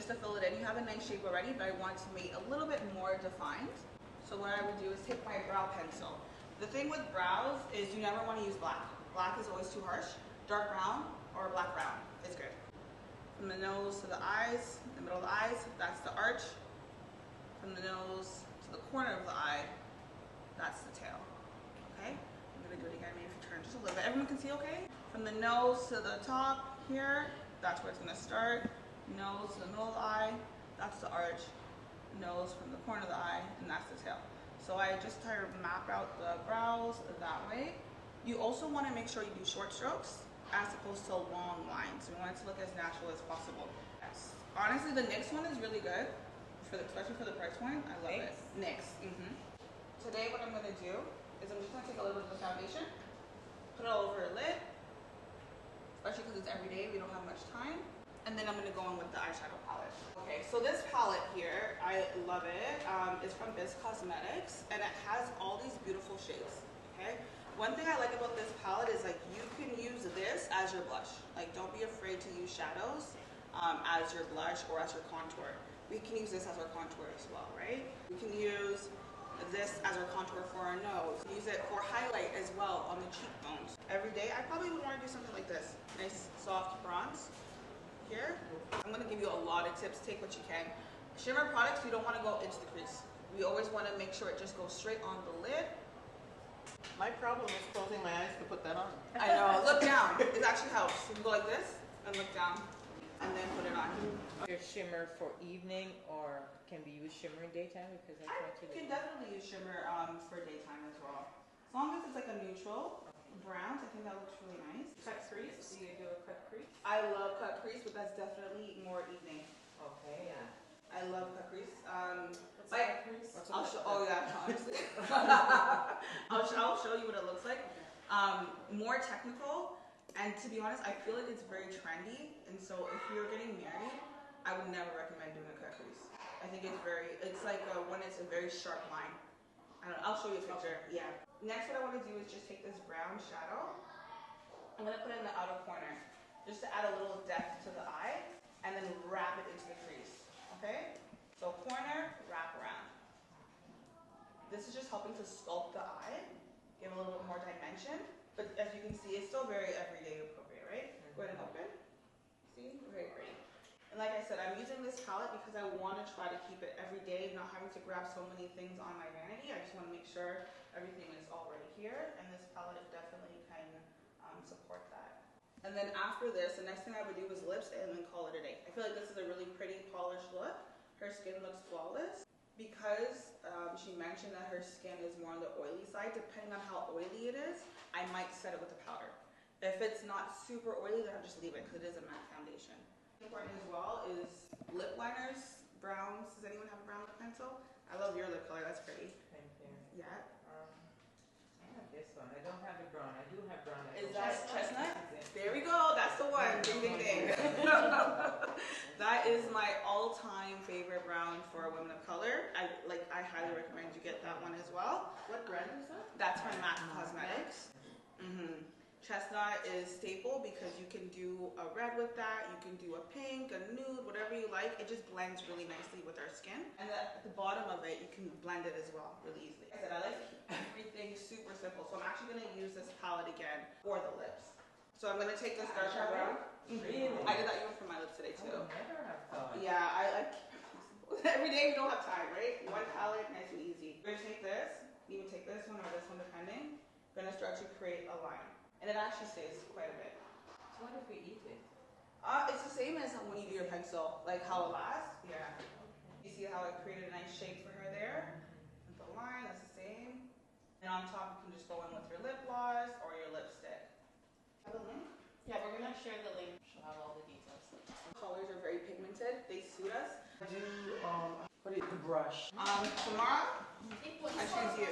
just to fill it in. You have a nice shape already, but I want to make it a little bit more defined. So what I would do is take my brow pencil. The thing with brows is you never want to use black. Black is always too harsh. Dark brown or black brown is good. From the nose to the eyes, the middle of the eyes, that's the arch. From the nose to the corner of the eye, that's the tail. Okay? I'm gonna do it again, maybe if you turn just a little bit. Everyone can see okay? From the nose to the top here, that's where it's gonna start. Nose to the middle of the eye, that's the arch. Nose from the corner of the eye, and that's the tail. So I just try to map out the brows that way. You also want to make sure you do short strokes as opposed to long lines. We want it to look as natural as possible. Yes. Honestly, the NYX one is really good, especially for the price point. I love it. NYX. Today what I'm going to do is I'm just going to take a little bit of the foundation, put it all over her lid, especially because it's every day, we don't have much time. And then I'm going to go in with the eyeshadow palette. Okay, so this palette here, I love it. It's from BISC Cosmetics, and it has all these beautiful shades, okay? One thing I like about this palette is like you can use this as your blush. Like don't be afraid to use shadows as your blush or as your contour. We can use this as our contour as well, right? We can use this as our contour for our nose. Use it for highlight as well on the cheekbones. Every day, I probably would want to do something like this. Nice soft bronze. Here, I'm going to give you a lot of tips. Take what you can. Shimmer products, you don't want to go into the crease. We always want to make sure it just goes straight on the lid. My problem is closing my eyes to put that on. I know. Look down. It actually helps. You can go like this and look down and then put it on. Your shimmer for evening, or can we use shimmer in daytime? Because I try to. You can definitely use shimmer for daytime as well. As long as it's like a neutral. Browns, I think that looks really nice. Cut crease? Do you do a cut crease? I love cut crease, but that's definitely more evening. Okay, yeah. I love cut crease. What's cut crease? I'll show. Oh yeah, honestly. I'll show you what it looks like. More technical, and to be honest, I feel like it's very trendy. And so, if you're getting married, I would never recommend doing a cut crease. I think it's like when it's a very sharp line. I don't know, I'll show you a picture. Yeah. Next, what I want to do is just take this brown shadow. I'm going to put it in the outer corner just to add a little depth to the eye and then wrap it into the crease. Okay? So corner, wrap around. This is just helping to sculpt the eye, give a little bit more dimension. But as you can see, it's still very everyday appropriate, right? Go ahead and open. See? Very pretty. And like I said, I'm using this palette because I want to try to keep it every day, not having to grab so many things on my vanity. I just want to make sure everything is already here, and this palette definitely can support that. And then after this, the next thing I would do is lips and then call it a day. I feel like this is a really pretty polished look. Her skin looks flawless. Because she mentioned that her skin is more on the oily side, depending on how oily it is, I might set it with a powder. If it's not super oily, then I'll just leave it because it is a matte foundation. Important as well is lip liners, browns. Does anyone have a brown lip pencil? I love your lip color. That's pretty. Thank you. Yeah. I have this one. I don't have the brown. I do have brown. Is that chestnut? There we go. That's the one. Ding, ding, ding. That is my all-time favorite brown for women of color. I highly recommend you get that one as well. What brand is that? That's from BISC Cosmetics. Chestnut is staple because you can do a red with that, you can do a pink, a nude, whatever you like. It just blends really nicely with our skin. And at the bottom of it, you can blend it as well really easily. Like I said, I like to keep everything super simple. So I'm actually going to use this palette again for the lips. So I'm going to take this darker brown. Really? I did that even for my lips today too. I never have thought. Yeah, I like every day we don't have time, right? One palette, nice and easy. We're going to take this, even take this one or this one depending. We're going to start to create a line. And it actually stays quite a bit. So what if we eat it? It's the same as when you do your pencil, like how it lasts. Yeah. You see how it created a nice shape for her there? And the line, that's the same. And on top, you can just go in with your lip gloss or your lipstick. Have a link? Yeah, we're gonna share the link. She'll have all the details. Colors are very pigmented. They suit us. Do what is the brush? Tomorrow, I choose you.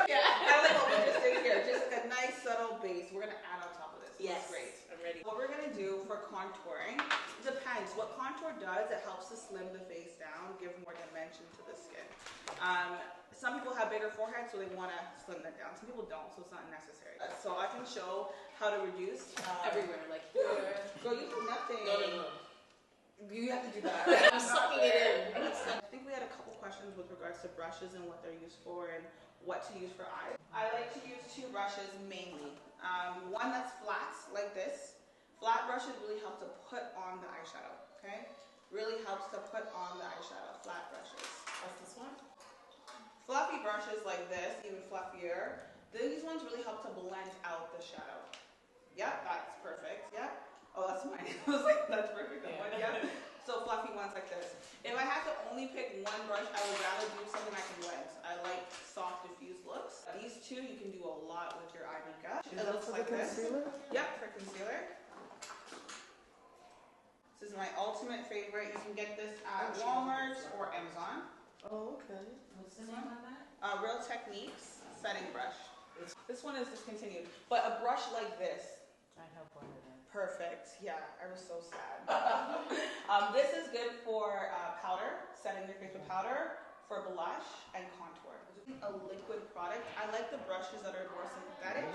Yeah. I like what we just did here. Just like a nice subtle base. We're gonna add on top of this. Yes. That's great. I'm ready. What we're gonna do for contouring, it depends. What contour does, it helps to slim the face down, give more dimension to the skin. Some people have bigger foreheads, so they want to slim that down. Some people don't, so it's not necessary. So I can show how to reduce Everywhere, like here. Girl, you do nothing. No. You have to do that. I'm sucking it in. I think we had a couple questions with regards to brushes and what they're used for and what to use for eyes. I like to use two brushes mainly. One that's flat, like this. Flat brushes really help to put on the eyeshadow, okay? Really helps to put on the eyeshadow, flat brushes. What's this one? Fluffy brushes like this, even fluffier, these ones really help to blend out the shadow. Yep, that's perfect, yeah. Oh, that's mine. I was like, that's perfect, that one, yeah. So fluffy ones like this. If I had to only pick one brush, I would rather do something I can blend. I like soft, diffused looks. These two, you can do a lot with your eye makeup. It looks like this. Yep, for concealer. This is my ultimate favorite. You can get this at Walmart or Amazon. Oh, okay. What's the name on that? Real Techniques setting brush. This one is discontinued, but a brush like this. I have one of them. Perfect. Yeah, I was so sad. This is good for powder, setting your face with powder, for blush and contour. A liquid product. I like the brushes that are more synthetic.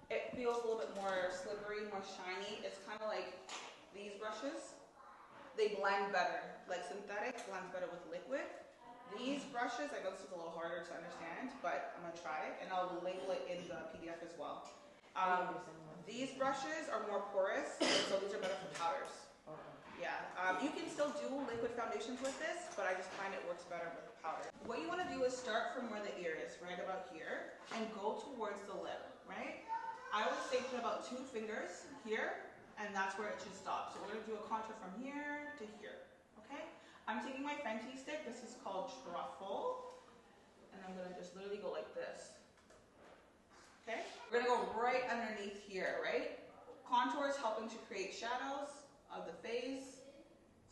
It feels a little bit more slippery, more shiny. It's kind of like these brushes. They blend better. Like synthetic blends better with liquid. These brushes, I know this is a little harder to understand, but I'm going to try it, and I'll label it in the PDF as well. These brushes are more porous, so these are better for powders. Yeah, you can still do liquid foundations with this, but I just find it works better with powder. What you want to do is start from where the ear is, right about here, and go towards the lip, right? I would say put about 2 fingers here, and that's where it should stop. So we're going to do a contour from here to here, okay? I'm taking my Fenty stick, this is called Truffle, and I'm going to just literally go like this. Okay? We're going to go right underneath here, right? Contour is helping to create shadows of the face,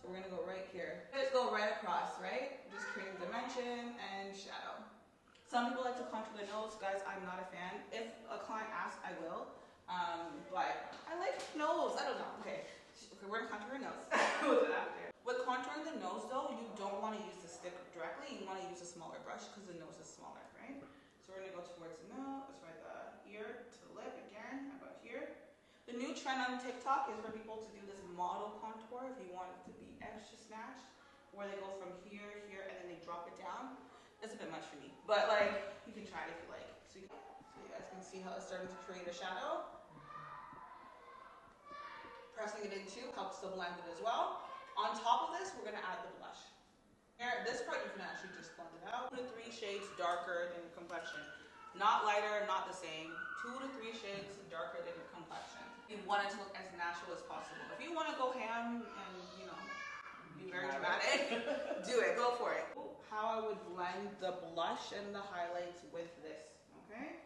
so we're going to go right here. Just go right across, right? Just creating dimension and shadow. Some people like to contour the nose. Guys, I'm not a fan. If a client asks, I will. But I like nose. I don't know. Okay, we're going to contour her nose. With contouring the nose though, you don't want to use the stick directly, you want to use a smaller brush because the nose is smaller, right? So we're going to go towards the nose, the ear to the lip again, about here. The new trend on TikTok is for people to do this model contour if you want it to be extra snatched, where they go from here, here, and then they drop it down. It's a bit much for me, but like, you can try it if you like. So you guys can see how it's starting to create a shadow. Pressing it in too helps to blend it as well. On top of this, we're going to add the blush. Here, this part you can actually just blend it out. 2 to 3 shades darker than your complexion. Not lighter, not the same. 2 to 3 shades darker than your complexion. You want it to look as natural as possible. If you want to go ham and, you know, be very dramatic, do it. Go for it. How I would blend the blush and the highlights with this, okay?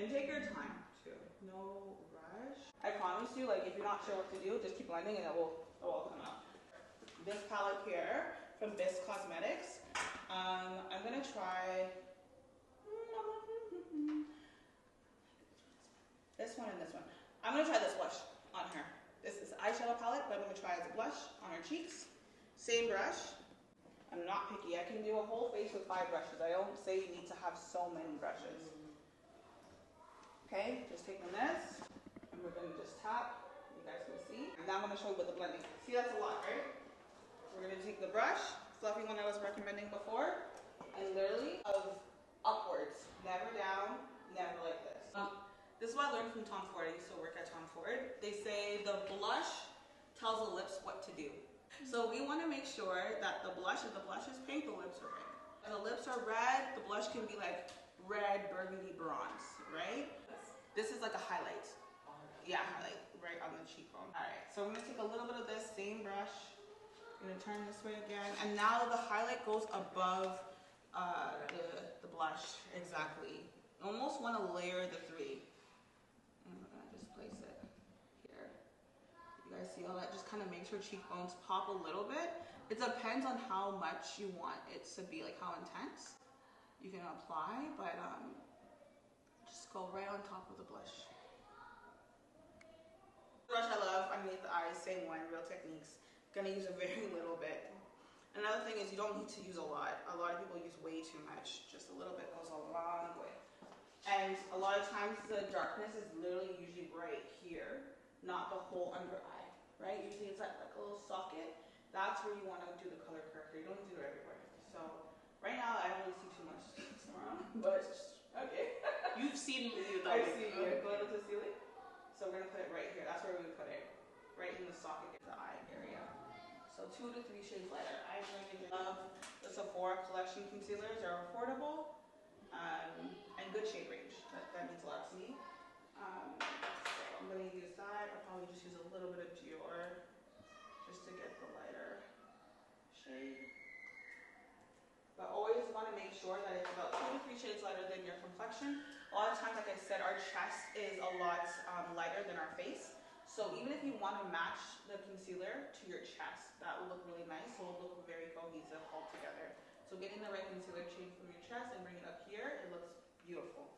And take your time, too. No rush. I promise you, like, if you're not sure what to do, just keep blending and it will all come out. This palette here from BISC Cosmetics. I'm gonna try this one and this one. I'm gonna try this blush on her. This is eyeshadow palette, but I'm gonna try as a blush on her cheeks. Same brush. I'm not picky. I can do a whole face with 5 brushes. I don't say you need to have so many brushes. Okay, just taking this, and we're gonna just tap. You guys can see. And now I'm gonna show you with the blending. See, that's a lot, right? We're gonna take the brush, fluffy one I was recommending before, and literally of upwards, never down, never like this. This is what I learned from Tom Ford. I used to work at Tom Ford. They say the blush tells the lips what to do. So we want to make sure that if the blush is pink, the lips are pink. If the lips are red, the blush can be like red, burgundy, bronze, right? This is like a highlight. Yeah, highlight right on the cheekbone. All right, so I'm gonna take a little bit of this same brush. I'm gonna turn this way again, and now the highlight goes above the blush. Exactly. Almost want to layer the 3. And we're gonna just place it here. You guys see all that? Just kind of makes your cheekbones pop a little bit. It depends on how much you want it to be, like how intense you can apply, but just go right on top of the blush. The brush I love underneath the eyes, same one, Real Techniques. Gonna use a very little bit. Another thing is you don't need to use a lot. A lot of people use way too much. Just a little bit goes a long way. And a lot of times the darkness is literally usually right here, not the whole under eye. usually it's at like a little socket. That's where you want to do the color corrector. You don't do it everywhere. So right now I don't really see too much tomorrow, but okay. You've seen me with I that. see it. Go to the ceiling. So we're gonna put it right here. That's where we would put it. Right in the socket, in the eye area. So 2 to 3 shades lighter. I'm going to love the Sephora collection concealers. They're affordable and good shade range. That means a lot to me. So I'm going to use that. I'll probably just use a little bit of Dior just to get the lighter shade. But always want to make sure that it's about 2 to 3 shades lighter than your complexion. A lot of times, like I said, our chest is a lot lighter than our face. So even if you want to match the concealer to your chest, that will look really nice. So it will look very cohesive all together. So getting the right concealer shade from your chest and bring it up here, it looks beautiful.